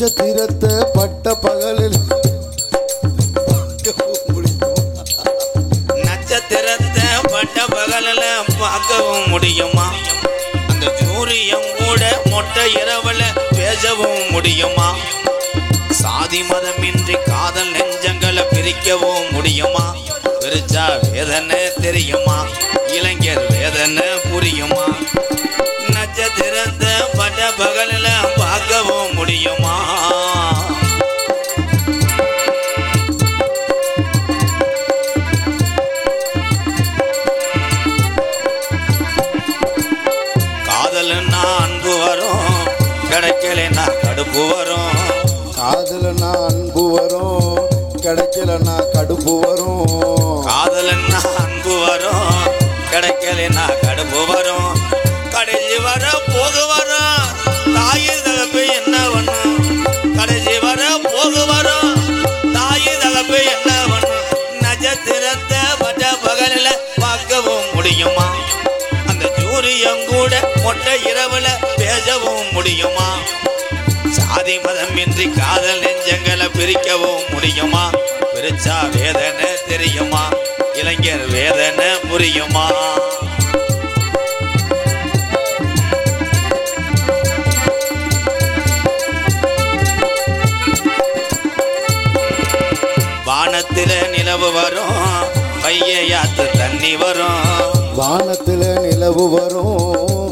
நட்சத்திரத்தை பட்ட பகலில் நட்சத்திரத்தை பட்ட பகலில் பார்க்கவும் முடியுமா? அந்த சூரியன் கூட மொட்டை இரவுல பேசவும் முடியுமா? சாதி மதமின்றி காதல் நெஞ்சங்களை பிரிக்கவும் முடியுமா? பிரிச்சா வேதனை தெரியுமா? இளைஞர் வேதனை புரியுமா? நட்சத்திரத்தை பட்ட பகலில் பார்க்கவும் முடியுமா? காதல்னா அன்பு வரும், கிடைக்கலன்னா கடுப்பு வரும். காதலனா அன்பு வரும், கிடைக்கலனா கடுப்பு வரும். காதல்னா அன்பு வரும், கிடைக்கலன்னா கடுப்பு வரும். கடைசி வர போக வரும், தாயி தகப்பு என்ன பண்ணும்? கடைசி வர போக வரும், தாயி தகப்பு என்ன பண்ணும்? நட்சத்திரத்தை பட்ட பகலில் பார்க்கவும் முடியுமா? அந்த சூரியன் கூட மொட்டை இரவுல பேசவும் முடியுமா? சாதி மதமின்றி காதல் நெஞ்சங்களை பிரிக்கவும் முடியுமா? பிரிச்சா வேதனை தெரியுமா? இளைஞர் வேதனை புரியுமா? வானத்தில நிலவு வரும், வைகையாத்து தண்ணி வரும். வானத்துல நிலவு வரும்,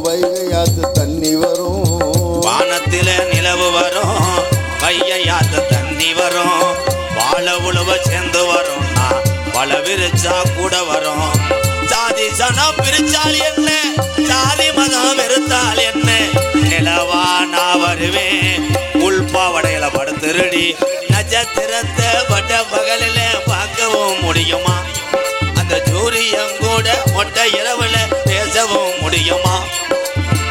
வைகையாத்து தண்ணி வரும். வானத்தில நிலவு வரும், வைகையாத்து தண்ணி வரும். வாழ உழவ சேர்ந்து வரும்னா பல விரிச்சா கூட வரும். சாதி சனம் பிரிச்சால் என்ன, சாதி மதம் வெறுத்தால் என்ன? நிலவா நான் வருவேன், உள்பாவடையில படுத்துருடி. நட்சத்திரத்தை பட்ட பகலில் பார்க்கவும் முடியுமா? அந்த சூரியன் கூட மொட்டை இரவுல பேசவும் முடியுமா?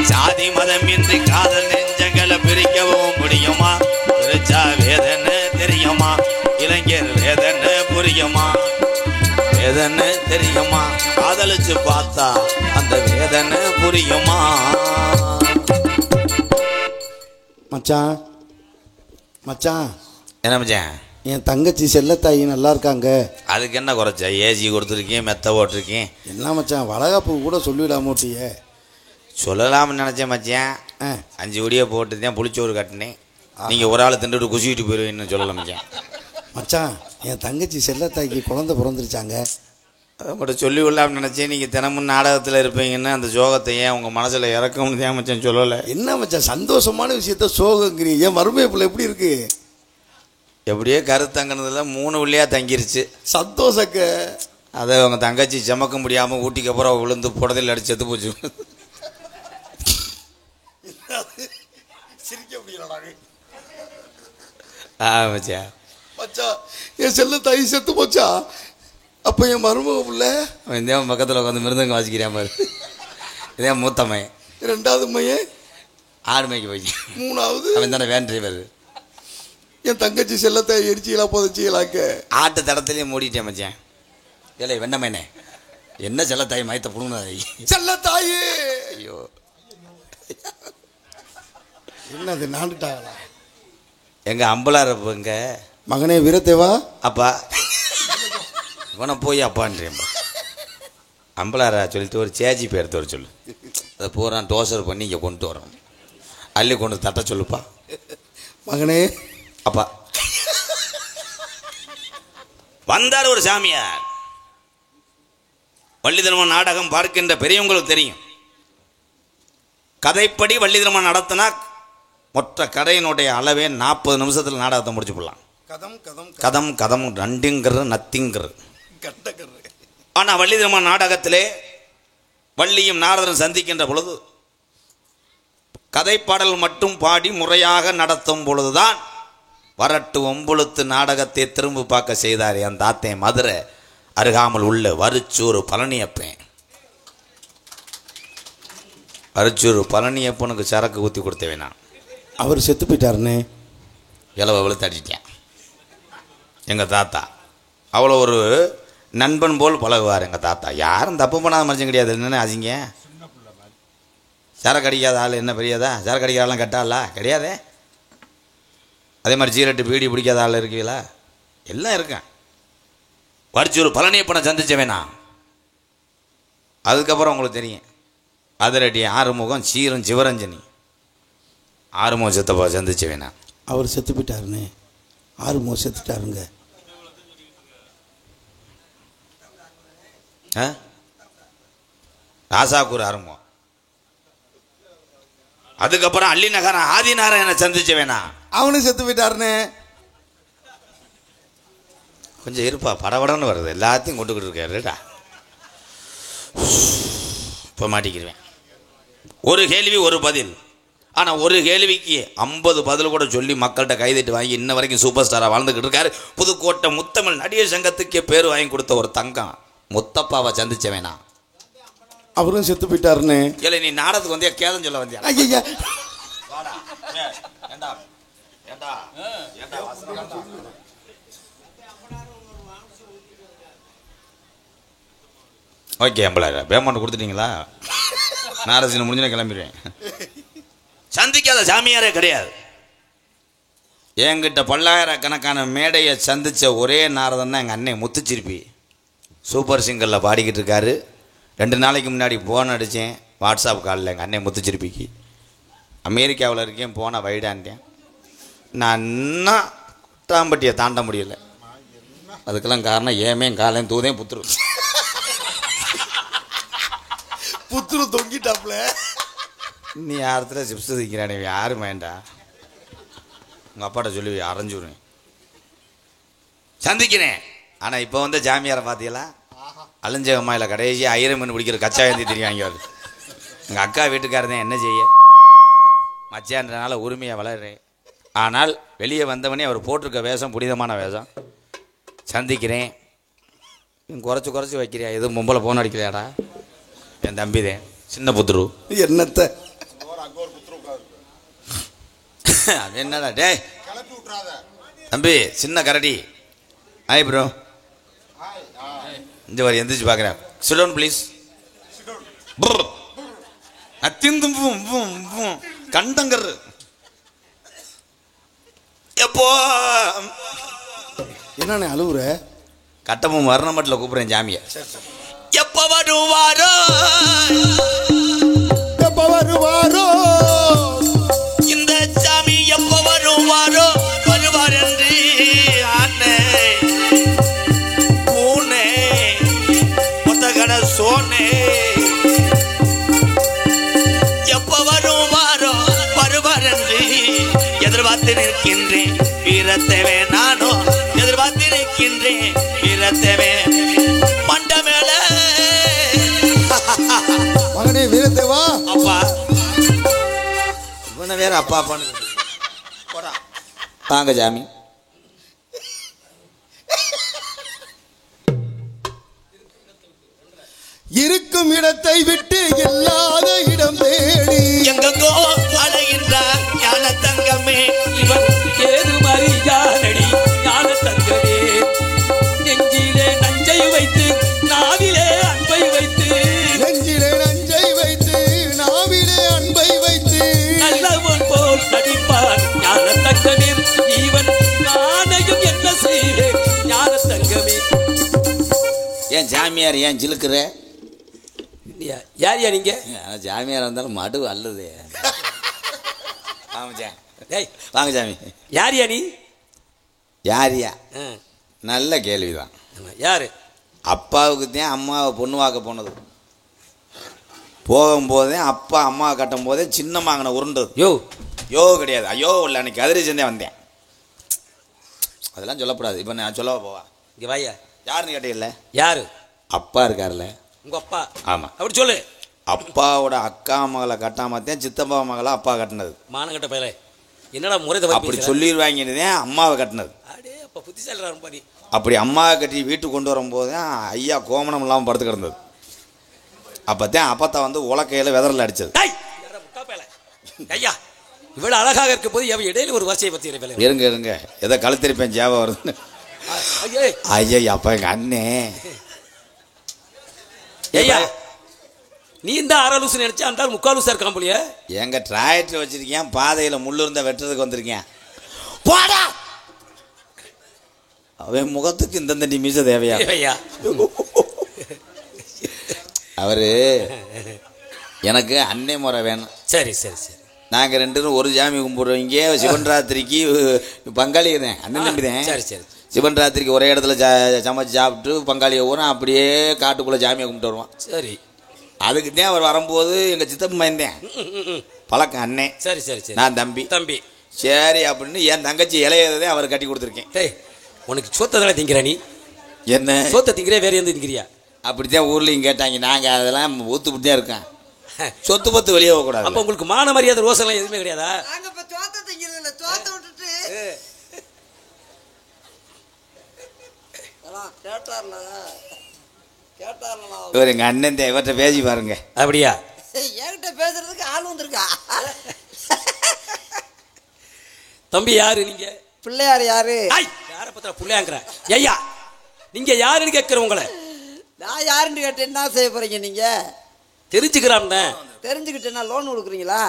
சாதி மதமின்றி காதல் நெஞ்சங்களை பிரிக்கவும் முடியுமா? பிரிச்சா வேதனை தெரியுமா? இளைஞர் வேதனை புரியுமா? வேதனை தெரியுமா? காதலிச்சு பார்த்தா அந்த வேதனை புரியுமா? மச்சான் மச்சான், என்ன மச்சான்? என் தங்கச்சி செல்லத்தாயி நல்லா இருக்காங்க. அதுக்கு என்ன குறைச்ச? ஏசி கொடுத்துருக்கேன், மெத்த போட்டிருக்கேன். என்ன மச்சான், வளகாப்பு கூட சொல்லிவிடாமோட்டிய? சொல்லலாம்னு நினச்சேன் மச்சான். 5 ஒடியை போட்டு தான் புளிச்சோறு கட்டினேன். நீங்கள் ஒரு ஆள் திண்டுட்டு குசிக்கிட்டு போயிடுவீன்னு சொல்லலாம் மச்சான். மச்சான், என் தங்கச்சி செல்லத்தாய்க்கு குழந்தை பிறந்துருச்சாங்க. அதை மட்டும் சொல்லி விடலாம்னு நினச்சேன். நீங்கள் தினமும் நாடகத்தில் இருப்பீங்கன்னு அந்த சோகத்தை ஏன் உங்கள் மனசில் இறக்கும்னு தான் மச்சான் சொல்லலை. என்ன மச்சான், சந்தோஷமான விஷயத்த சோகங்கிறீங்க. என் மருமைய பிள்ளை எப்படி இருக்கு? எப்படியோ கருத்தங்கினதுல 3 உள்ளியாக தங்கிருச்சு. சந்தோஷக்க. அதை உங்கள் தங்கச்சி சமக்க முடியாமல் ஊட்டிக்கு அப்புறம் விழுந்து புடத்தில் அடிச்சு செத்து போச்சு. சிரிக்க முடியலடா மச்சான். மச்சான், என் செல்லத்தாயி செத்து போச்சா? அப்போ என் மருமக பிள்ளை இதே பக்கத்தில் உட்காந்து மிருதங்க வாசிக்கிறேன் பாரு. இதே மூத்தம்மையன். 2வது மையன் 6 மணிக்கு போய். 3வது அவன் தானே வேன் டிரைவர். என் தங்கச்சி செல்லத்தாய் எரிச்சிகளா புதைச்சிகளாக்க ஆட்டு தடத்துலேயே மூடிட்டேன் மச்சான். ஏலே வெண்ணமேனே, என்ன செல்லத்தாய் மயத்தை புடுங்கினது? செல்லத்தாயி ஐயோ, என்னது நாண்டுட்டாங்களா? எங்க அம்பலார் எங்க மகனே வீரத்தேவா, அப்பா இவனை போய் அப்பான்றேன். அம்பலாரா சொல்லிட்டு ஒரு சேஜி பேர் தர சொல்லு. அதை பூரா டோசர் பண்ணி இங்கே கொண்டு வரோம். அள்ளி கொண்டு தட்ட சொல்லுப்பா. மகனே அப்பா வந்தார் ஒரு சாமியார். வள்ளிதர்மன் நாடகம் பார்க்கின்ற பெரியவங்களுக்கு தெரியும். கதைப்படி வள்ளிதர்மன் நடத்தினா மொத்த கதையினுடைய அளவே 40 நிமிஷத்தில் நாடகத்தை முடிச்சு போடலாம். கதம் கதம் நண்டிங்கிறது நத்திங்கிறது. ஆனால் வள்ளிதர்மன் நாடகத்திலே வள்ளியும் நாரதரும் சந்திக்கின்ற பொழுது கதைப்பாடல் மட்டும் பாடி முறையாக நடத்தும் பொழுதுதான் வரட்டு ஒம்புழுத்து நாடகத்தை திரும்ப பார்க்க செய்தார் என் தாத்தே மதுரை அருகாமல் உள்ள வரிச்சூர் பழனியப்பேன். வரிச்சூர் பழனியப்பனுக்கு சரக்கு ஊற்றி கொடுத்தேன் நான். அவர் செத்து போயிட்டாருன்னு இலவை வெளுத்தடிட்டேன். எங்கள் தாத்தா அவ்வளோ ஒரு நண்பன் போல் பழகுவார் எங்கள் தாத்தா. யாரும் தப்பு பண்ணாத மனுஷன் கிடையாது. என்னென்ன ஆசிங்க, சரக்கு அடிக்காத ஆள் என்ன பெரியதா? சரக்கு அடிக்கிற ஆள்லாம் கெட்டாளா? கிடையாதே. அதே மாதிரி சீரட்டு பீடி பிடிக்காத ஆள் இருக்கீங்களா? எல்லாம் இருக்கேன். வரிச்சூர் பழனியப்பனை சந்திச்சவேனா. அதுக்கப்புறம் உங்களுக்கு தெரியும் அதிரடி ஆறுமுகம் சீரும் சிவரஞ்சனி. ஆறுமுகம் சித்தப்பா சந்திச்சவேனா. அவர் செத்து போயிட்டாருன்னு. ஆறுமுகம் செத்துட்டாருங்க. ராசாக்கூர் ஆறுமுகம். அதுக்கப்புறம் அள்ளிநகரம் ஆதிநாராயண சந்திச்சவேனா. அவனும் செத்து போயிட்டாருன்னு. கொஞ்சம் இருப்பா, படபடன்னு வருது, எல்லாத்தையும் கொண்டுக்கிட்டு இருக்காருடா. இப்போ மாட்டிக்கிடுவேன். ஒரு கேள்வி ஒரு பதில். ஆனால் ஒரு கேள்விக்கு 50 பதில் கூட சொல்லி மக்கள்கிட்ட கைதட்டி வாங்கி இன்ன வரைக்கும் சூப்பர் ஸ்டாராக வாழ்ந்துக்கிட்டு இருக்காரு. புதுக்கோட்டை முத்தமிழ் நடிகர் சங்கத்துக்கே பேர் வாங்கி கொடுத்த ஒரு தங்கம் முத்தப்பாவை சந்திச்சவேனா. அவரும் செத்து போயிட்டாருன்னு. இல்லை, நீ நாடகத்துக்கு வந்தியா கேதம் சொல்ல வந்தியா? ஐயா ஓகே, 50,000 பேமெண்ட் கொடுத்துட்டீங்களா? நாரசினை முடிஞ்சுனா கிளம்பிடுவேன். சந்திக்காத சாமியாரே கிடையாது. என்கிட்ட பல்லாயிரக்கணக்கான மேடையை சந்தித்த ஒரே நாரதன் தான் எங்கள் அண்ணன் முத்துச்சிருப்பி. சூப்பர் சிங்கரில் பாடிக்கிட்டு இருக்காரு. 2 நாளைக்கு முன்னாடி ஃபோன் அடித்தேன், வாட்ஸ்அப் காலில் எங்கள் அண்ணன் முத்துச்சிருப்பிக்கு. அமெரிக்காவில் இருக்கேன், போனால் வைடான்ட்டேன். நான் இன்னும் குட்டாம்பட்டியை தாண்ட முடியல. அதுக்கெல்லாம் காரணம் ஏமே காலையும் தூதையும் புத்துரு புத்துரு தொங்கிட்டாப்ல. நீ யாரத்துல சிப்ஸ் திக்கிறானே, யாரும் வேண்டாம். உங்கள் அப்பாட்ட சொல்லி அரைஞ்சுடுவேன். சந்திக்கிறேன். ஆனால் இப்போ வந்து ஜாமியாரை பார்த்தீங்களா? அழிஞ்சகம்மாயில் கடைசி ஐரமன் பிடிக்கிற கச்சா ஏந்தி தெரியும். அவர் எங்கள் அக்கா வீட்டுக்காரதான், என்ன செய்ய மச்சான்றனால உரிமையாக வளர்றேன். ஆனால் வெளியே வந்தவனே அவர் போட்டிருக்க வேஷம் புனிதமான வேஷம். சந்திக்கிறேன். குறைச்சி வைக்கிறியா? எதுவும் பொம்பளை ஃபோன் அடிக்கலையாடா? என் தம்பிதேன், சின்ன புத்துரு. என்னத்த அது என்னடா டே தம்பி, சின்ன கரடி. Hi bro. இந்த மாதிரி எந்திரிச்சு பார்க்குறேன். Sit down please. கண்டங்கர் எப்போ என்னண்ணே அழுவுற? கட்டமும் மரணமட்டில் கூப்பிட்றேன் ஜாமியை. எப்போ வருவாரோ எப்போ வருவாரோ இந்த சாமி, எப்போ வருவாரோ வருவார் என்று ஆனே பூனே முத்தகட சோனே. எப்போ வருவாரோ வருவார் என்று எதிர்பார்த்து நிற்கின்றேன். வீரத்தேவே நானோ எதிர்பார்த்து நிற்கின்றேன். வீரத்தேவே மண்ட மேல மகனே வீரத்தேவா. அப்பா இவனை வேற அப்பா அப்பான்னு போடா. வாங்க ஜாமி. இருக்கும் இடத்தை விட்டு இல்லாத இடம் தேடி எங்கோ அலைகின்றார் ஞான தங்கமே. இவன் ஏது மறியானடி ஞான தங்கமே. நெஞ்சிலே நஞ்சை வைத்து நாவிலே அன்பை வைத்து, நெஞ்சிலே நஞ்சை வைத்து நாவிலே அன்பை வைத்து நல்லவன் போல் நடிப்பான் ஞான தங்கமே. இவன் நானையும் என்ன செய்வேன் ஞான தங்கமே. ஏன் ஜாமியார் ஏன் ஜிலுக்குற? யார் யா நீங்க? ஜாமியார் இருந்தாலும் மடு அல்லது. டேய் வாங்க ஜாமி. யார் யா நீ? யாரியா? நல்ல கேள்விதான். யாரு? அப்பாவுக்கு தான் அம்மாவை பொண்ணு வாக்க போனது. போகும்போதே அப்பா அம்மாவை கட்டும் போதே சின்ன மாங்கனை உருண்டது. யோ கிடையாது, ஐயோ இல்லை. அன்னைக்கு அதிரி சேர்ந்தே வந்தேன். அதெல்லாம் சொல்லக்கூடாது. இப்போ நான் சொல்லவா போவா? இங்க வாயா. யாருன்னு கேட்டீங்கல்ல? யாரு? அப்பா இருக்கார்ல, உங்க அப்பா. ஆமாம், அப்படி சொல்லு. அப்பாவோட அக்கா மகளை கட்டாமத்தான் சித்தப்பா மகளை அப்பா கட்டினது. மானங்கட்ட பையலே, என்னடா முறை அப்படி சொல்லிடுவாங்கன்னு அம்மாவை கட்டினது. அடே அப்ப புத்திசாலிடா ரொம்ப நீ. அப்படி அம்மாவை கட்டி வீட்டுக்கு கொண்டு வரும்போது தான் ஐயா கோமணம் இல்லாமல் படுத்து கிடந்தது. அப்போ தான் அப்பத்தா வந்து உலக்கையில் வெதரில் அடித்தது. ஐயா இவ்வளோ அழகாக இருக்க போது அவன் இடையில ஒரு வரிசையை பற்றி இருங்க எதை கழுத்திருப்பேன் ஜாபம் வருதுன்னு. ஐயா அப்போ எங்கள் அண்ணே. ஐயா நீ இந்த அரலூசு நினைச்சா அந்த முக்காலூசா இருக்கான் போலியே. எங்க டிராக்டர் வச்சிருக்கேன், பாதையில் முள்ளு இருந்தால் வெட்டுறதுக்கு வந்திருக்கேன். போடா. அவன் முகத்துக்கு இந்த தண்டி மீச தேவையா? அவரு எனக்கு அன்னை முறை வேணும். சரி சரி சரி. நாங்கள் 2 பேரும் ஒரு சாமி கும்பிடுறோம். சிவன் ராத்திரிக்கு பங்காளி தான், அண்ணன் தம்பி தான். சரி சரி. சிவன் ராத்திரிக்கு ஒரே இடத்துல சமைச்சு சாப்பிட்டு பங்காளியை ஊரம் அப்படியே காட்டுக்குள்ளே சாமியை கும்பிட்டு வருவான். சரி. அதுக்குதான் அவர் வரும்போது எங்கள் சித்தப்பு மைந்தேன் பழக்கம் அண்ணன். சரி சரி சரி. நான் தம்பி. தம்பி சரி அப்படின்னு என் தங்கச்சி இளையதே அவர் கட்டி கொடுத்துருக்கேன். டேய், உனக்கு சொத்ததானே திங்கிற நீ? என்ன சொத்தை திங்கிறியா வேற எந்த திங்கிறியா? அப்படித்தான் ஊர்லேயும் கேட்டாங்க. நாங்கள் அதெல்லாம் ஊத்துப்பட்டு தான் இருக்கேன். சொத்து பத்து வெளியே போகக்கூடாது. அப்போ உங்களுக்கு மான மரியாதை ரோசெல்லாம் எதுவுமே கிடையாதா? இவர் எங்கள் அண்ணன் தான், இவர்கிட்ட பேசி பாருங்க. அப்படியா? என்கிட்ட பேசுறதுக்கு ஆள் வந்திருக்கா. தம்பி யாரு நீங்க? பிள்ளையார் யாரு? யார பத்திர பிள்ளையாங்கிற? ஐயா நீங்க யாருன்னு கேட்கிற உங்களை? நான் யாருன்னு கேட்டு என்ன செய்ய போறீங்க நீங்க? தெரிஞ்சுக்கிறான். தெரிஞ்சுக்கிட்டேன்னா லோன் கொடுக்குறீங்களா?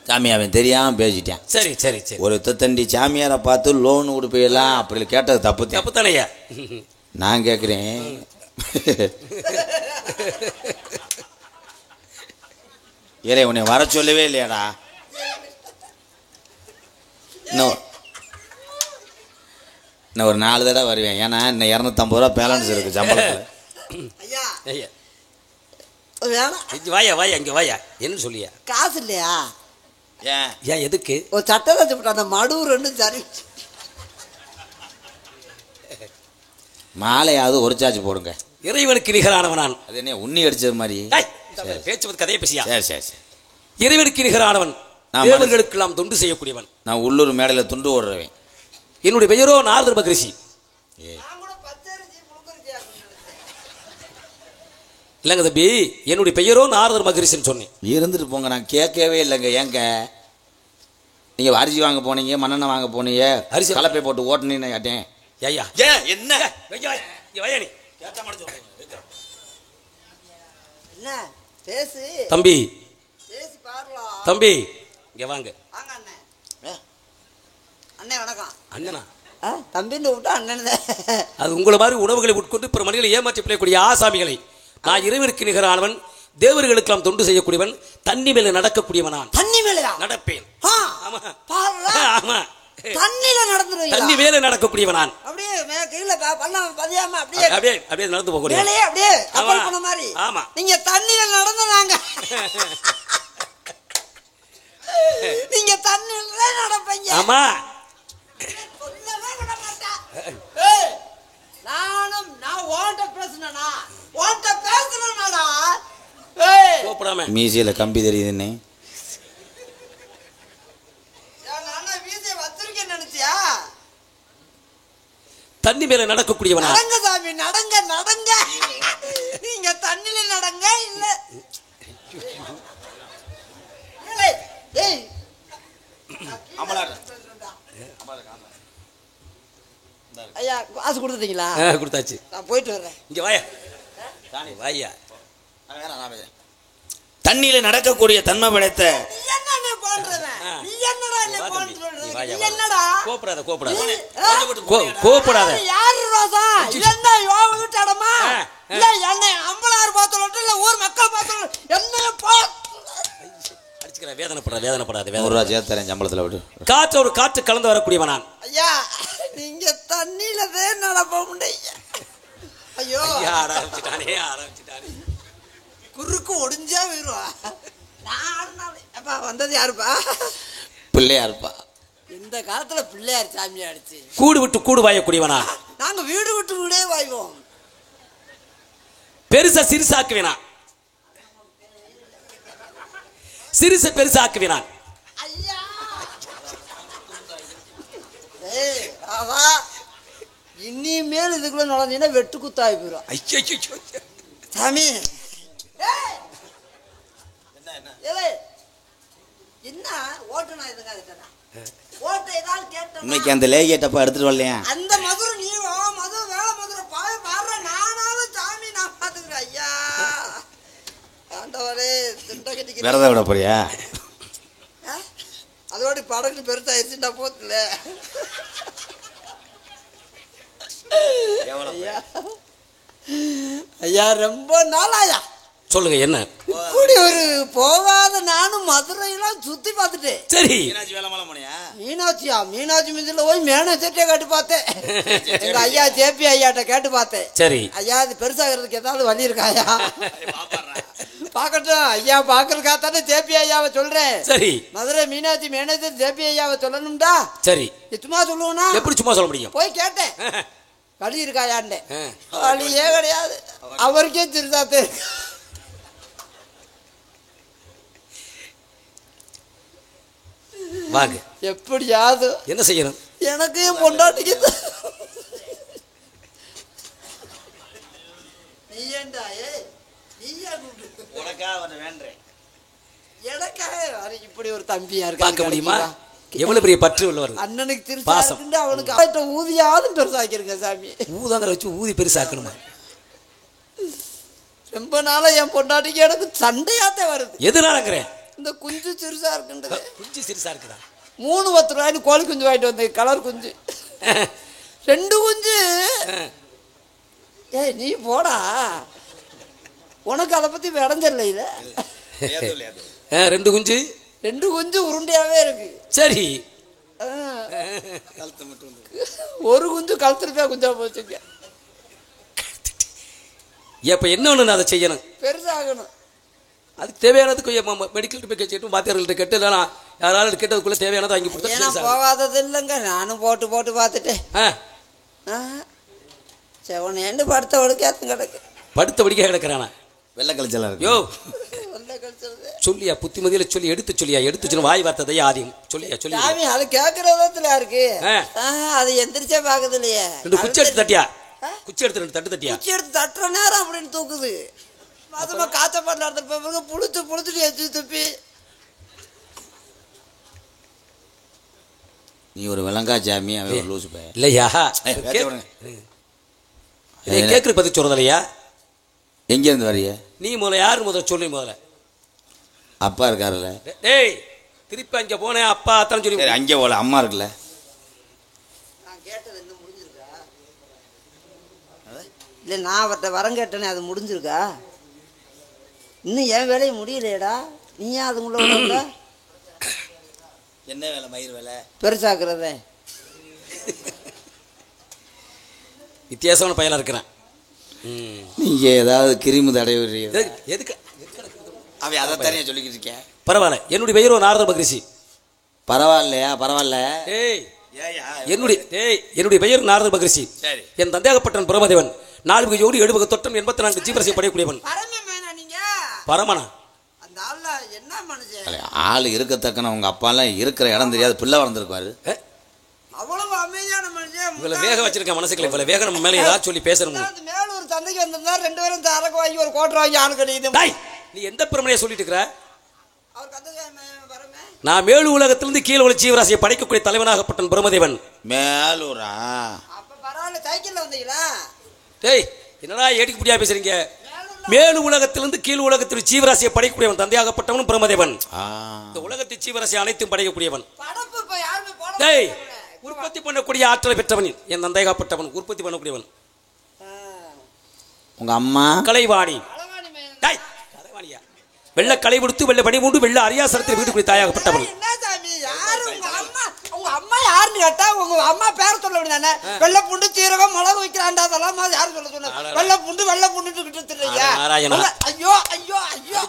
சாமி அவன் தெரியாம பேசிட்டேன். சரி சரி சரி. ஒரு தண்டி சாமியாரை பார்த்து லோன் கொடுப்பீங்களா அப்படி கேட்டது தப்பு தப்பு தானையா? நான் கேட்குறேன். ஏலே உன்னை வர சொல்லவே இல்லையாடா? இன்னும் ஒரு 4 தடவை வருவேன். ஏன்னா இன்னும் 250 ரூபா பேலன்ஸ் இருக்கு சம்பளத்தில். ஐயா ஐயா வேணாம். வாயா வாயா இங்க வாயா. என்ன சொல்லியா? காசு இல்லையா? ஏன் ஏன் எதுக்கு? ஒரு சட்டை வச்சு போட்டு அந்த மடு 2 சரி மாலையாவது ஒரு சார்ஜ் போடுங்க. இறைவனுக்கு நிகரானவன் நான். அது என்ன உண்ணி அடிச்சது மாதிரி பேச்சு கதையை பேசியா? சரி சரி சரி. இறைவனுக்கு நிகரானவன், தேவர்களுக்கு நாம் தொண்டு செய்யக்கூடியவன். நான் உள்ளூர் மேடையில் துண்டு ஓடுறவன். என்னுடைய பெயரோ நாரதர் மகரிஷி. இல்லைங்க தம்பி, என்னுடைய பெயரோ நாரதர் மகரிஷின்னு சொன்னேன். இருந்துட்டு போங்க, நான் கேட்கவே இல்லைங்க. ஏங்க நீங்கள் அரிசி வாங்க போனீங்க, மண்ணெண்ணெய் வாங்க போனீங்க, அரிசி கலப்பை போட்டு ஓட்டுனீன்னு கேட்டேன். ஐயா ஏன் என்ன பேசு தம்பி? பேசி பாருலாம் தம்பி இங்க வாங்க. அண்ணே வணக்கம். அண்ணனா? தம்பின்னு விட்டா அண்ணன். அது உங்களை மாதிரி உணவுகளை உட்கொண்டு பிற மனிதர்களை ஏமாற்றி பிழைக்கூடிய ஆசாமிகளை. நான் இறைவனுக்கு நிகரானவன், தேவர்களுக்கு நாம் தொண்டு செய்யக்கூடியவன், தண்ணி மேல நடக்கக்கூடியவன். நான் தண்ணி மேல நடப்பேன். ஆமா தண்ணில நடந்துருவீங்க. தண்ணி மேல நடக்கக்கூடியவன் நான். அப்படியே கீழே பண்ண பதியாம அப்படியே அப்படியே அப்படியே நடந்து போகக்கூடிய. அப்படியே கப்பல் பண்ண மாதிரி. ஆமா. நீங்க தண்ணில நடந்துனாங்க. நீங்க தண்ணில நடப்பீங்க. ஆமா. நான் ஓட்ட பேசுனேனா? ஓட்ட பேசுனேனாடா? கோபப்படாம. மீசியில கம்பி தெரியுதுன்னு தண்ணி மேல நடக்கக்கூடியவன். நடங்க சாமி, நடங்க நடங்க. நீங்க தண்ணில நடங்க. இல்ல ஐயா காசு கொடுத்துட்டீங்களா? கொடுத்தாச்சு. நான் போயிட்டு வர்றேன். இங்க வாயா வாயா. தண்ணியில நடக்கக்கூடிய தன்மை படைத்த கோபப்படாத. யாரு ரோசா? என்ன யோகம் விட்டாடமா? இல்ல என்ன அம்பளார் பார்த்தோம் இல்ல ஊர் மக்கள் பார்த்தோம் என்ன அடிச்சுக்கிற. வேதனைப்படாத. 100 ரூபா சேர்த்து சம்பளத்தில் விட்டு. காற்று ஒரு காற்று கலந்து வரக்கூடியவன் நான். ஐயா நீங்க தண்ணியில தான் நடப்ப முடிய. ஐயோ ஆரம்பிச்சுட்டானே. குறுக்கு ஒடிஞ்சா போயிருவா. அப்பா வந்தது யாருப்பா? பிள்ளையாருப்பா. இந்த காலத்துல பிள்ளையார் சாமி அடிச்சு கூடு விட்டு கூடு வாயக்கூடியவனா. நாங்க வீடு விட்டு வீடே வாய்வோம். பெருசா சிறுசாக்குவேனா? சிறுச பெருசாக்குவேனான். ஐயா இனிமேல் இதுக்குள்ள நுழைஞ்சீங்கன்னா வெட்டு குத்தாய் போயிடும். ஐயோ சாமி என்ன ஓட்டுனா இதுங்க ஓட்ட ஏதாவது கேட்டா இன்னைக்கு அந்த லேகேட்டப்பா எடுத்துட்டு வரலையா? அந்த மதுரை நீரோ மதுரை வேலை மதுரை பாய பாடுற நானாலும் சாமி நான் பாத்துக்கிறேன். ஐயா ஆண்டவரே திண்ட கட்டிக்கிறேன். விரதம் விட போறியா? படகு பெருசாயிருச்சுட்டா போத்துல. ஐயா ரொம்ப நாளாயா சொல்லுங்க என்ன இப்படி ஒரு போகாத நானும் மதுரையெல்லாம் சுத்தி பார்த்துட்டேன். சரி மீனாட்சி மிதில போய் மேனேஜர்ட்டே கேட்டு பார்த்தேன். எங்க ஐயா ஜேபி ஐயாட்ட கேட்டு பார்த்தேன். சரி ஐயா இது பெருசாகிறதுக்கு ஏதாவது வழி இருக்காயா? பாக்கட்டும் ஐயா பாக்குறதுக்கா தானே ஜேபி ஐயாவை சொல்றேன். சரி மதுரை மீனாட்சி மேனேஜர் ஜேபி ஐயாவை சொல்லணும்டா. சரி சும்மா சொல்லுவோம்னா எப்படி சும்மா சொல்ல முடியும்? போய் கேட்டேன் வழி இருக்காயான்னு. வழியே கிடையாது. அவருக்கே திருந்தாத்தே. வாங்க எப்படியாவது என்ன செய்யணும்? எனக்கு பொண்டாட்டிக்கு நீ ஏண்டா இப்படி ஒரு தம்பியா இருக்க பார்க்க முடியுமா? எவ்வளவு பெரிய பற்று உள்ளவர் அண்ணனுக்கு திருச்சி அவனுக்கு ஊதியாவது பெருசாக்கிருங்க சாமி. ஊதாங்கிற வச்சு ஊதி பெருசாக்கணுமா? ரொம்ப நாளா என் பொண்டாட்டிக்கு எனக்கு சண்டையாத்தே வருது. எதுனாலங்கிறேன்? இந்த குஞ்சு சிறுசா இருக்குன்றது. குஞ்சு சிறுசா இருக்குதா? 3 ரூபாய்க்கு கோழி குஞ்சு வாங்கிட்டு வந்தேன். கலர் குஞ்சு 2 குஞ்சு. ஏய் நீ போடா, உனக்கு அதை பத்தி விடஞ்சல்ல. இல்ல 2 குஞ்சு உருண்டையாவே இருக்கு. சரி ஒரு குஞ்சு கழுத்துருப்பா குஞ்சா போச்சுங்க. இப்ப என்ன ஒண்ணு அதை செய்யணும், பெருசாகணும். அதுக்கு தேவையானதுக்கு மெடிக்கல் போய் கேட்டு வாத்தியார்கள்ட்ட கேட்டு இல்லைனா யாராலும் கேட்டதுக்குள்ள தேவையானதை வாங்கி கொடுத்தா போகாதது இல்லைங்க. நானும் போட்டு பார்த்துட்டேன். செவனேண்டு படுத்த ஒடுக்காத்து கிடக்கு. படுத்த வடிக்க கிடக்குறானா? வெள்ளை கழிச்சலா இருக்கு. யோ சொல்லியா புத்திமதியில சொல்லி எடுத்து சொல்லி வாய் வார்த்ததை ஆதியம் சொல்லியா சாமி அது கேட்கறதுல இருக்கு. அது எந்திரிச்சே பாக்குது இல்லையே. 2 குச்சி எடுத்து தட்டியா? குச்சி எடுத்து 2 தட்டு தட்டியா? குச்சி எடுத்து தட்டுற நேரம் அப்படின்னு தூக்குது. அதுமா காத்தப்பாட்டில் எடுத்து புளிச்சுட்டு எச்சு துப்பி. நீ ஒரு விலங்கா ஜாமி அவன் ஒரு லூசு பையன் இல்லையா? கேட்குற பத்தி சொல்றது இல்லையா? எங்க இருந்து வரைய நீ முதல்ல யாரு முதல்ல சொல்லி முதல்ல. அப்பா இருக்காருல்ல. டேய் திருப்பி அங்க போனேன் அப்பா அத்தான் சொல்லி. அங்கே போல அம்மா இருக்குல்ல. நான் கேட்டது என்ன முடிஞ்சிருக்கா? இல்லை நான் அவர்கிட்ட வரம் கேட்டேனே அது முடிஞ்சிருக்கா? இன்னும் என் வேலையை முடியலையடா. நீ ஏன் அதுக்குள்ள என்ன வேலை? மயிர் வேலை பெருசாக்குறத. வித்தியாசமான பையனா இருக்கிறேன். நீங்க ஏதாவது கிருமி தடவை எதுக்கு அவன் அதை தனியாக சொல்லிக்கிட்டு இருக்கேன். பரவாயில்ல. என்னுடைய பெயரோ நாரத மகரிஷி. பரவாயில்லையா? பரவாயில்ல. என்னுடைய பெயர் நாரத மகரிஷி. என் தந்தையாகப்பட்டன் பிரமதேவன் 4 ஜோடி 7 தொட்டம் 84 ஜீவரசை படையக்கூடியவன். பரமனா என்ன மனுஷன்? ஆள் இருக்கத்தக்கன உங்க அப்பாலாம் இருக்கிற இடம் தெரியாது பிள்ளை வளர்ந்துருக்காரு. அவ்வளவு அமைதியான மனுஷன். இவ்வளவு வேக வச்சிருக்க மனசுக்குள்ள இவ்வளவு வேக நம்ம மேல ஏதாவது சொல்லி பேசணும். மேல ஒரு சந்தைக்கு வந்திருந்தா 2 பேரும் அரக்கு வாங்கி ஒரு கோட்டை வாங்கி ஆளு கிடையாது. நீ எந்த பிரமனையை சொல்லிட்டு இருக்கிற? நான் மேலு உலகத்திலிருந்து கீழ் உலக ஜீவராசியை படைக்கக்கூடிய தலைவனாகப்பட்ட பிரம்மதேவன். மேலூரா? அப்ப பரவாயில்ல. சைக்கிள்ல வந்தீங்களா? டேய் என்னடா ஏடிக்கு புடியா பேசுறீங்க? மேலு உலகத்திலிருந்து கீழ் உலகத்தில் ஜீவராசியை படைக்கக்கூடியவன் தந்தையாகப்பட்டவனும் பிரம்மதேவன். இந்த உலகத்தை ஜீவராசி அனைத்தும் படைக்கக்கூடியவன். டேய் உற்பத்தி பண்ணக்கூடிய ஆற்றலை பெற்றவன் என் தந்தையாகப்பட்டவன். உற்பத்தி பண்ணக்கூடியவன் உங்க அம்மா கலைவாணி. வெள்ள களை கொடுத்து வெள்ள பணி மூண்டு வெள்ள அரியாசனத்தில் வீட்டுக்குடி தாயாகப்பட்டவன். உங்க அம்மா யாருன்னு கேட்டா உங்க அம்மா பேர சொல்ல வேண்டியதானே? வெள்ளை பூண்டு சீரகம் மிளகு வைக்கிறாண்டா அதெல்லாம் யாரு சொல்ல சொன்ன? வெள்ளை பூண்டு திட்டுறியா? ஐயோ ஐயோ ஐயோ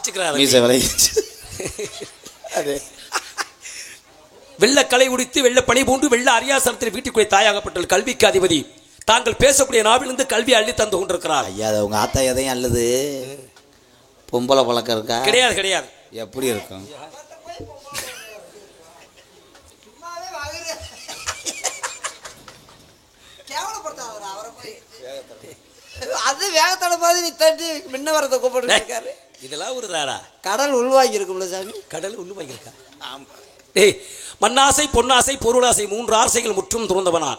வெள்ள களை உடித்து வெள்ள பணி பூண்டு வெள்ள அரியாசனத்தில் வீட்டுக்குடி தாயாகப்பட்டவள் கல்விக்கு அதிபதி. தாங்கள் பேசக்கூடிய நாவிலிருந்து கல்வி அள்ளி தந்து கொண்டிருக்கிறார். ஐயா உங்க ஆத்தா எதையும் அல்லது பொம்பளை பழக்கம் இருக்கா? கிடையாது கிடையாது. எப்படி இருக்கும்? அது வேகத்தோட மாதிரி தட்டி முன்ன வரத கூப்பிட்டு இதெல்லாம் ஒரு தாரா. கடல் உள்வாங்கி இருக்கும்ல சாமி. கடல் உள்வாங்கி இருக்கா? ஏய் மண்ணாசை பொன்னாசை பொருளாசை 3 ஆசைகள் முற்றும் துறந்தவனா.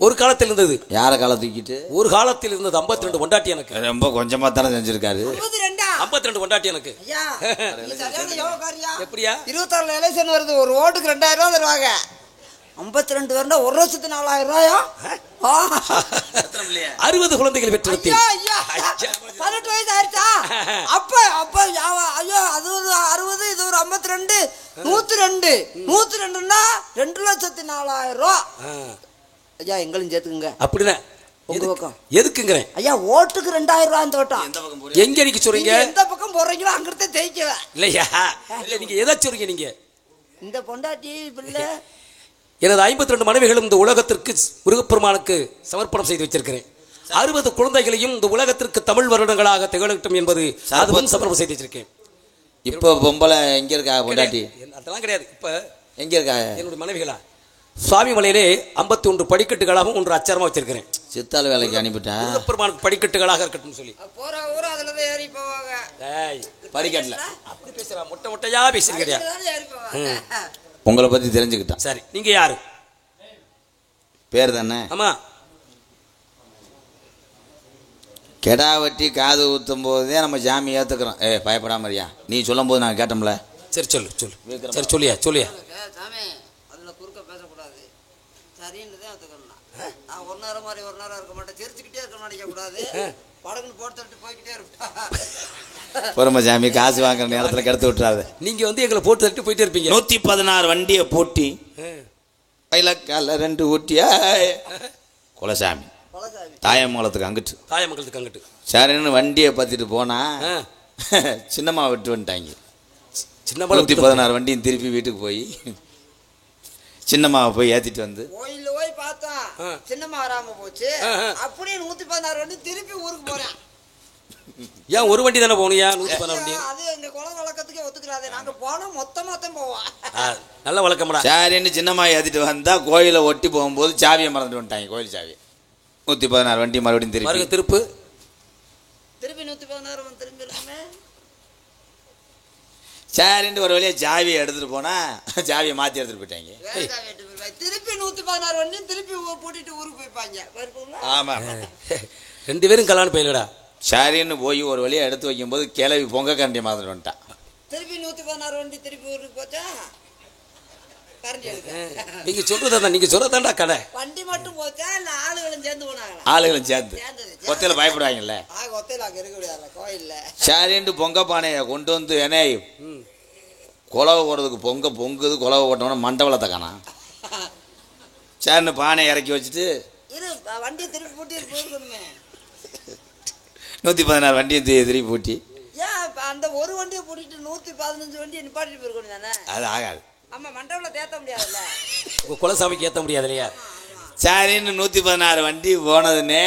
ஒரு காலத்தில் இருந்தது. யார கால தூக்கிட்டு? ஒரு காலத்தில் இருந்தது 52 பொண்டாட்டி. எனக்கு ரொம்ப கொஞ்சமா தானே செஞ்சிருக்காரு. 52 கொண்டாட்டி எனக்கு. ஐயா நீ சரியான யோகக்காரியா. எப்படியா? 26 எலெக்ஷன் வருது, ஒரு ஓட்டுக்கு 2000 ரூபா தருவாங்க. 52 வருடம் 1,40,000 ரூபாயா? 60 குழந்தைகள் பெற்றெடுத்து. 18 வயசு ஆயிடுச்சா? அப்ப ஐயோ அது ஒரு 60, இது ஒரு 52, 102. 102ன்னா 2,04,000 ரூபா. ஐயா எங்களும் சேர்த்துக்குங்க. அப்படிதான். உங்க பக்கம் எதுக்குங்கிறேன் ஐயா, ஓட்டுக்கு 2000 ரூபா அந்த ஓட்டம். எங்க நீங்க சொல்றீங்க? எந்த பக்கம் போறீங்களோ அங்கிட்ட தேய்க்கவ இல்லையா? இல்ல நீங்க எதை சொல்றீங்க? நீங்க இந்த பொண்டாட்டி பிள்ளை எனது 52 மனைவிகளும் இந்த உலகத்திற்கு முருகப்பெருமானுக்கு சமர்ப்பணம் செய்து வச்சிருக்கிறேன். 60 குழந்தைகளையும் இந்த உலகத்திற்கு தமிழ் வருடங்களாக திகழட்டும் என்பது அதுவும் சமர்ப்பணம் செய்து வச்சிருக்கேன். இப்போ பொம்பளை எங்க இருக்கா பொண்டாட்டி? அதெல்லாம் கிடையாது. இப்ப எங்க இருக்கா என்னுடைய மனைவிகளா? சுவாமி மலையிலே 51 படிக்கட்டுகளாகவும் 1 அச்சாரமா வச்சிருக்கிறேன். சித்தாள் வேலைக்கு அனுப்பிட்டேன். முருகப்பெருமானுக்கு படிக்கட்டுகளாக இருக்கட்டும் சொல்லி போற ஊர் அதுலதான் ஏறி போவாங்க. படிக்கட்டல அப்படி பேசுறா, மொட்டை மொட்டையா பேசுறீங்க. உங்களை பத்தி தெரிஞ்சுக்கிட்டான். சரி, நீங்க யாரு? பேர் தானே? ஆமா. கெடா வெட்டி காது ஊத்தும் போதே நம்ம ஜாமி ஏத்துக்கிறோம். பயப்படாம இருக்கியா? நீ சொல்லும் போது நான் கேட்டோம்ல. சரி சொல்லு. சரி சொல்லியா. சாமி அதுல குறுக்க பேசக்கூடாது. சரின்னு தான் ஏத்துக்கணும். நான் ஒரு நேரம் மாதிரி ஒரு நேரம் இருக்க மாட்டேன். சிரிச்சுக்கிட்டே இருக்க நினைக்க கூடாது. படகுன்னு போட்டு தட்டு போய்கிட்டே இருப்பா. பொறுமை ஜாமி, காசு வாங்குற நேரத்துல கெடுத்து விட்டுறாது. நீங்க எங்களை போட்டு தட்டு போயிட்டே இருப்பீங்க. 116 வண்டியை போட்டி பைலக்கால 2 ஊட்டியா குலசாமி தாயமங்கலத்துக்கு அங்கிட்டு சரின்னு வண்டியை பத்திட்டு போனா சின்னம்மா விட்டு வந்துட்டாங்க. 116 வண்டியும் திருப்பி வீட்டுக்கு போய் சின்னம்மாவை போய் ஏத்திட்டு வந்து கோயில்ல போய் பார்த்தா சின்னம்மா வராம போச்சு. அப்படியே 116 வண்டி திருப்பி ஊருக்கு போறேன். ஏன் ஒரு வண்டி தானே போகணும்? ஏன் 116 வண்டி? அது எங்க குல வழக்கத்துக்கே ஒத்துக்கிறாது. நாங்க போனா மொத்தமா தான் போவோம். நல்ல வழக்கம்டா. சரின்னு சின்னம்மா ஏத்திட்டு வந்தா கோயிலை ஒட்டி போகும்போது சாவியை மறந்துட்டு வந்துட்டாங்க. கோயில் சாவி 116 வண்டி மறுபடியும் திருப்பி 116 திரும்பி இருக்குமே. சரின்னு ஒரு வழியா சாவியை எடுத்துட்டு போனா சாவியை மாத்தி எடுத்துட்டு போயிட்டாங்க. திருப்பி 116 வண்டி திருப்பி போட்டுட்டு ஊருக்கு போய்ப்பாங்க. ஆமா 2 பேரும் கல்யாணம் போயிடா. சரின்னு போய் ஒரு வழியா எடுத்து வைக்கும் போது கிளவி பொங்க கரண்டி மாதிரி வந்துட்டான். திருப்பி 116 வண்டி திருப்பி ஊருக்கு போச்சா? நீங்க சொல்றதாண்டா கடை. வண்டி மட்டும் போச்சா இல்ல ஆளுகளும் சேர்ந்து போனாங்களா? ஆளுகளும் சேர்ந்து ஒத்தையில பயப்படுவாங்கல்ல. ஒத்தையில அங்க இருக்க முடியாது கோயில்ல. சரின்ட்டு பொங்க பானையை கொண்டு வந்து என்ன குலவை போடுறதுக்கு பொங்குது குலவை போட்டோம்னா மண்டபலத்தை காணா. சரின்னு பானையை இறக்கி வச்சுட்டு வண்டியை திருப்பி பூட்டி போயிருக்கணுமே. 116 வண்டியை திருப்பி பூட்டி அந்த ஒரு வண்டியை பூட்டிட்டு 115 வண்டியை நிப்பாட்டிட்டு போயிருக்கணும் தானே? அது ஆகாது. ஆமா மண்டபத்தில் தேத்த முடியாதுல்ல. குலசாமிக்கு ஏற்ற முடியாது இல்லையா? சரின்னு 116 வண்டி போனதுன்னே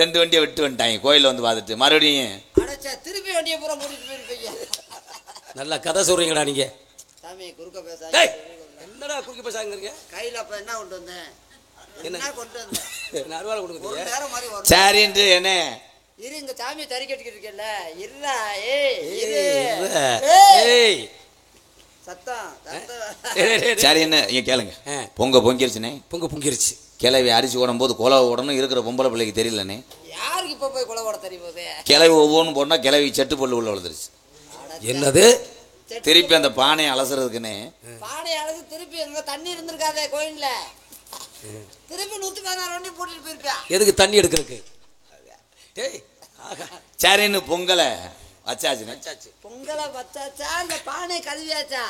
2 வண்டியை விட்டு வந்துட்டாங்க. கோயில வந்து பார்த்துட்டு மறுபடியும் திருப்பி வண்டியை பூரா கூட்டிட்டு போயிருப்பீங்க. நல்லா கதை சொல்றீங்கடா நீங்க. சாமி குறுக்க பேச என்னடா குறுக்க பேசாங்க? கையில அப்ப என்ன கொண்டு வந்தேன்? என்ன கொண்டு வந்தேன்? அருவாளை கொடுங்க. சரின்ட்டு என்ன இரு இங்க சாமியை தறி கட்டிக்கிட்டு இருக்கேன்ல இருடா. சரி என்ன கேளுங்க. பொங்கிருச்சு கிளவி அரிசி ஓடும் போது கொலை ஓடணும். இருக்கிற பொம்பளை பிள்ளைக்கு தெரியலனே. யாருக்கு இப்ப போய் கொலை ஓட தெரியும் போது கிளவி ஒவ்வொன்றும் போனா கிளவி செட்டு பொல்லு உள்ள விழுந்துருச்சு. என்னது? திருப்பி அந்த பானையை அலசுறதுக்குன்னு பானையை அலசு திருப்பி எங்க தண்ணி இருந்திருக்காதே கோயில்ல. திருப்பி 116 வண்டி போட்டுட்டு போயிருப்பியா? எதுக்கு தண்ணி எடுக்கிறதுக்கு? சரின்னு பொங்கலை வச்சாச்சு. பொங்கலை வச்சாச்சா இந்த பானை கழுவியாச்சா?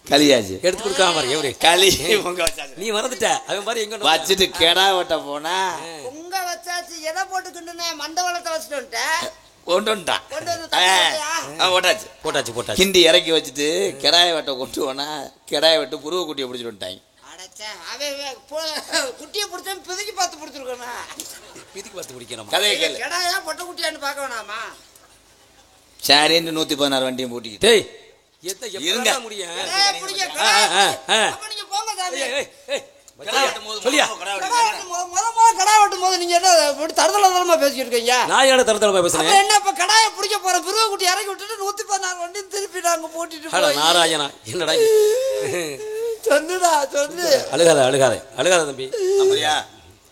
கலியாச்சு எடுத்து கொடுக்காம களி பொங்க வச்சாச்சு. நீ மறந்துட்ட அவன் மாதிரி எங்க வச்சுட்டு கெடா வெட்ட போனா பொங்க வச்சாச்சு. எதை போட்டுக்கிட்டு மண்டபத்தை வச்சுட்டு போட்டாச்சு. கிண்டி இறக்கி வச்சுட்டு கிடாய வெட்ட கொண்டு போனா கிடாய வெட்டு புருவ குட்டியை பிடிச்சிட்டு வந்துட்டாங்க. குட்டியை பிடிச்சா பிதுக்கி பார்த்து பிடிச்சிருக்கணும். பிதுக்கி பார்த்து பிடிக்கணும். கதையை கேளு. கிடாயா பொட்டை குட்டியான்னு பார்க்க வேணாமா? சரின்னு 116 வண்டியும் போட்டிக்கிட்டு இருங்க. சொல்லியா கடா வெட்டும் போது நீங்க என்ன தரதளமா பேசிட்டு இருக்கீங்க? நான் என்ன தரதளமா பேசுறேன்? என்ன இப்ப கடாயை பிடிக்க போற பிறகு குட்டி இறக்கி விட்டுட்டு 116 வண்டி திருப்பி நாங்க போட்டுட்டு நாராயணா என்னடா சொன்னுடா சொல்லு. அழுகாத தம்பி.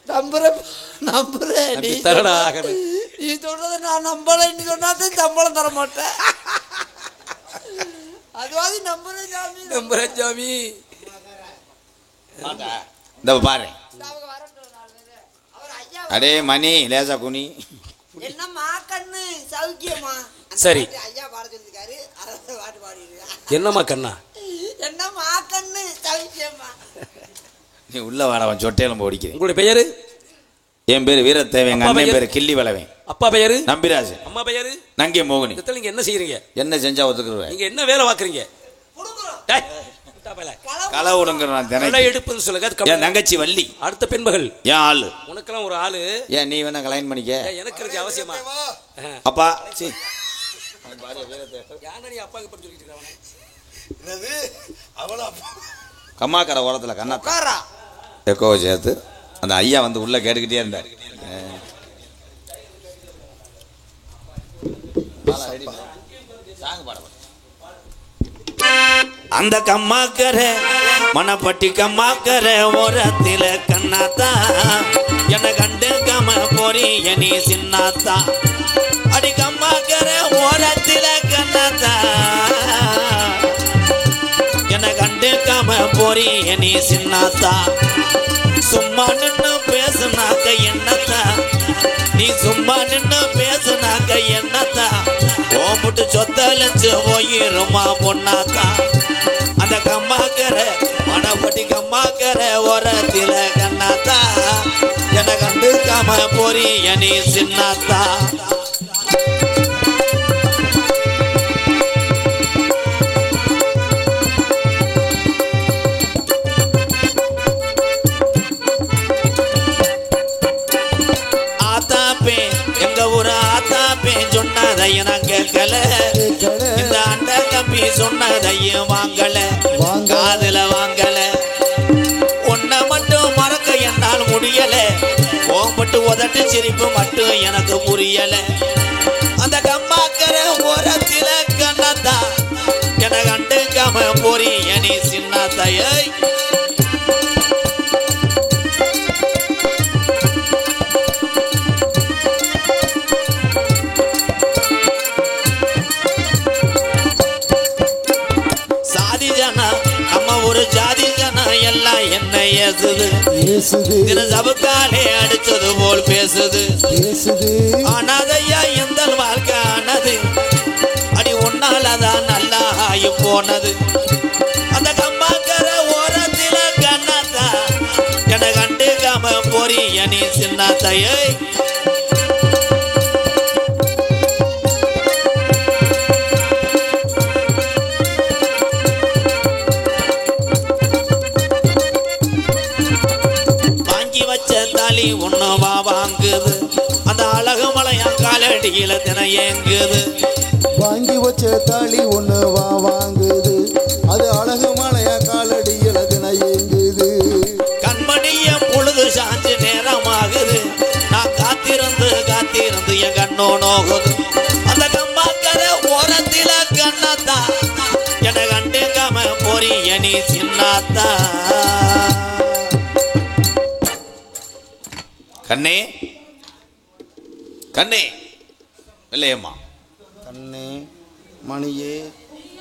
நம்புறேன் நீ தரடா. நீ சொல்றதை நான் நம்பலைன்னு சொன்னாதான் சம்பளம் தர மாட்டேன். அதுவாது நம்புறேன் சாமி, நம்புறேன் சாமி. இந்த பாரு அடே மணி லேசா குனி. என்னம்மா கண்ணு சௌக்கியமா? சரி ஐயா பாட சொல்லிருக்காரு, அதை பாட்டு பாடிடுறா. என்னம்மா கண்ணா? என்னம்மா கண்ணு சௌக்கியமா? நீ உள்ள வாடவன் சொட்டையிலும் ஓடிக்கிறேன். உங்களுடைய பெயரு? என் பேரு வீரத்தேவன், எங்க அண்ணன் பேரு கிள்ளி வளவன். அப்பா பெயரு? நம்பிராஜ். அம்மா பெயரு? நங்கிய மோகினி. இதத்துல நீங்க என்ன செய்யறீங்க? என்ன செஞ்சா ஒத்துக்குறேன்? நீங்க என்ன வேலை பாக்குறீங்க? களை ஒடுங்குறான் தினை எடுப்புன்னு சொல்லுங்க. என் தங்கச்சி வள்ளி. அடுத்த பெண்மகள் என் ஆளு. உனக்கெல்லாம் ஒரு ஆளு. ஏன் நீ வேணா கல்யாணம் பண்ணிக்க? எனக்கு இருக்கு அவசியமா? அப்பா சி அப்பாவுக்கு பற்றி சொல்லிட்டு கம்மாக்கரை ஓரத்தில் கண்ணா எக்கோவை சேர்த்து அந்த ஐயா வந்து உள்ள கேட்டுக்கிட்டே இருந்தார். அந்த கம்மாக்கர மணப்பட்டி கம்மாக்கர ஓரத்தில கண்ணாத்தா என கண்டு கம போரி எனி சின்னாத்தா அடி கம்மாக்கர ஓரத்தில கண்ணாத்தா என கண்டு கம போரி எனி சின்னாத்தா சும்மா நின்று பேசுனாக்க என்னத்தா நீ சும்மா நின்று பேசுனாக்க என்னத்தா ஓம்புட்டு சொத்தலைஞ்சு போயிருமா பொண்ணாத்தா அந்த கம்மாக்கர மணப்பட்டி கம்மாக்கர ஓரத்தில கண்ணாத்தா என கண்டு காம போரி எனி சின்னாத்தா சொன்னதையும் நான் கேட்கல, இந்த அண்ட கம்பி சொன்னதையும் வாங்கல, காதுல வாங்கல. உன்னை மட்டும் மறக்க என்னால் முடியல, ஓம்பட்டு உதட்டு சிரிப்பு மட்டும் எனக்கு புரியல. அந்த கம்மாக்கர ஓரத்தில கண்ணாத்தா என கண்டு கம போரி எனி சின்னாத்தையை ஜாதி ஜன எல்லாம் என்ன ஏசுது சபுக்காலே அடிச்சது போல் பேசுது. ஆனாதையா எந்த வாழ்க்கை ஆனது அடி உன்னாலதான் நல்லா ஆகி போனது. அந்த கம்மாக்கர ஓரத்தில கண்ணாத்தா என கண்டு கம போரி எனி சின்னாத்தையை ஒன்னவா வாங்குது அந்த அழகு மலையா காலடியில தினையங்குது. வாங்கி வச்ச தாலி ஒன்னவா வாங்குது அது அழகு மலையா காலடியில தினையங்குது. கண்மணிய பொழுது சாஞ்சு நேரமாகுது நான் காத்திருந்து காத்திருந்து என் கண்ணோ நோகுது. அந்த கம்மாக்கர ஓரத்தில கண்ணாத்தா என கண்டு கம போரி எனி சின்னாத்தா கண்ணே கண்ணே இல்லையம்மா கண்ணே மணியே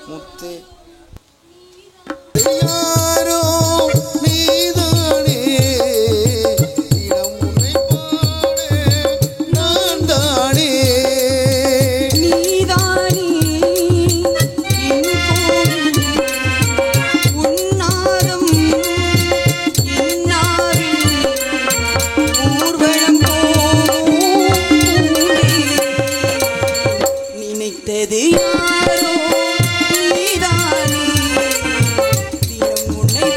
முத்தே யாரோ நீதானே இடம் உன்னை பாட நான் தானே நீதானே உன்னாரம் நினைத்தது யாரோ நீதானே தினம் உன்னை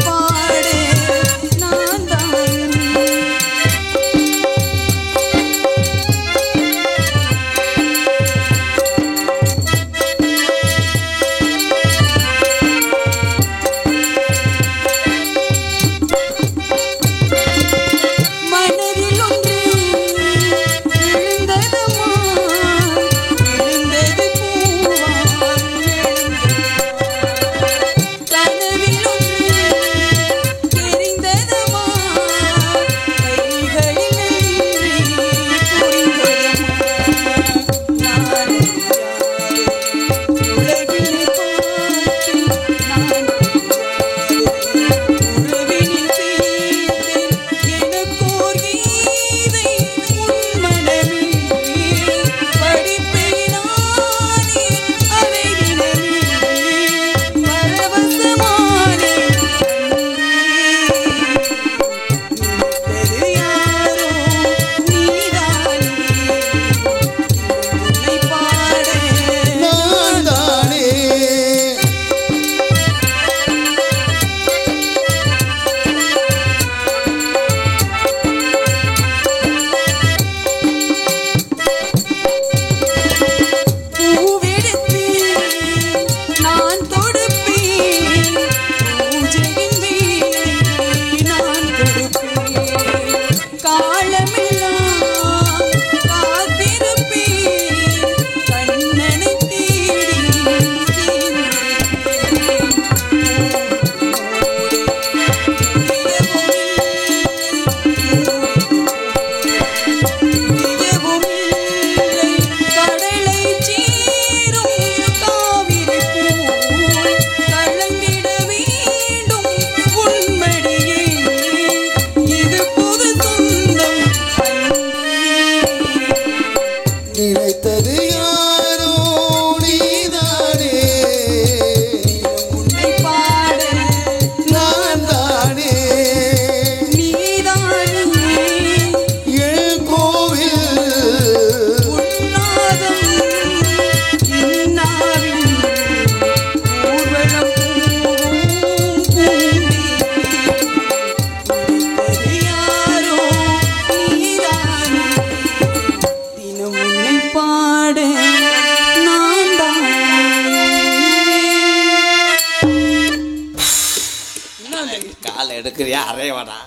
கால் எடுக்கிறியா அரையவாடா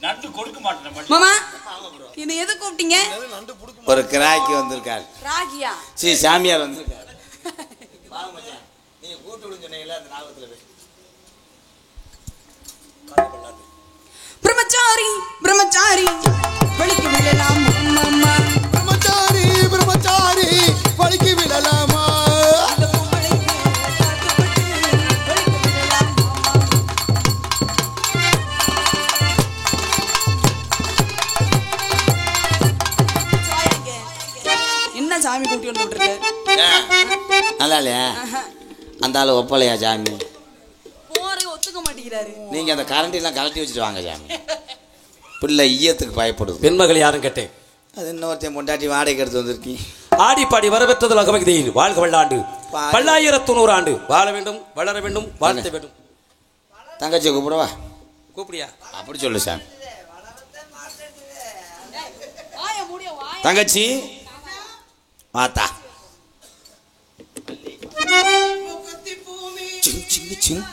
நண்டு கொடுக்க மாட்டேன் மாமா என்ன எது கூப்பிட்டீங்க? ஒரு கிராக்கி வந்திருக்காரு ராகியா? ஸ்ரீ சாமியார் வந்திருக்காரு நீங்க கூட்டு விடுங்க சொன்னீங்களா அந்த ஞாபகத்துல பிரம்மச்சாரி பிரம்மச்சாரி வலிக்கு விடலாம் அம்மா பிரம்மச்சாரி பிரம்மச்சாரி வலிக்கு விடலாமா இந்த பொம்பளைக்கு காத்துப்பட்டு வலிக்கு விடலாம் என்ன சாமி கூட்டி வந்து விட்டுருக்க? நல்லா இல்லையா அந்த ஆள் ஒப்பலையா சாமி போறே ஒத்துக்க மாட்டேங்கிறாரு. நீங்க அந்த கரண்டிலாம் கலட்டி வச்சுட்டு வாங்க சாமி பிள்ளை ஈயத்துக்கு பயப்படுது பெண்மகள் யாரும் கேட்டேன். அது இன்னொருத்தையும் பொண்டாட்டி வாடகைக்கு எடுத்து வந்திருக்கீங்க ஆடிப்பாடி வரபெற்றது அகமகிதையில் வாழ்க வல்லாண்டு பல்லாயிரத்து 100 ஆண்டு வாழ வேண்டும் வளர வேண்டும் வாழ்த்த வேண்டும். தங்கச்சி கூப்பிடவா கூப்பிடியா? அப்படி சொல்லு சாமி வாய மூடிய வாய. தங்கச்சி மாத்தா சிங் சிங் சிங்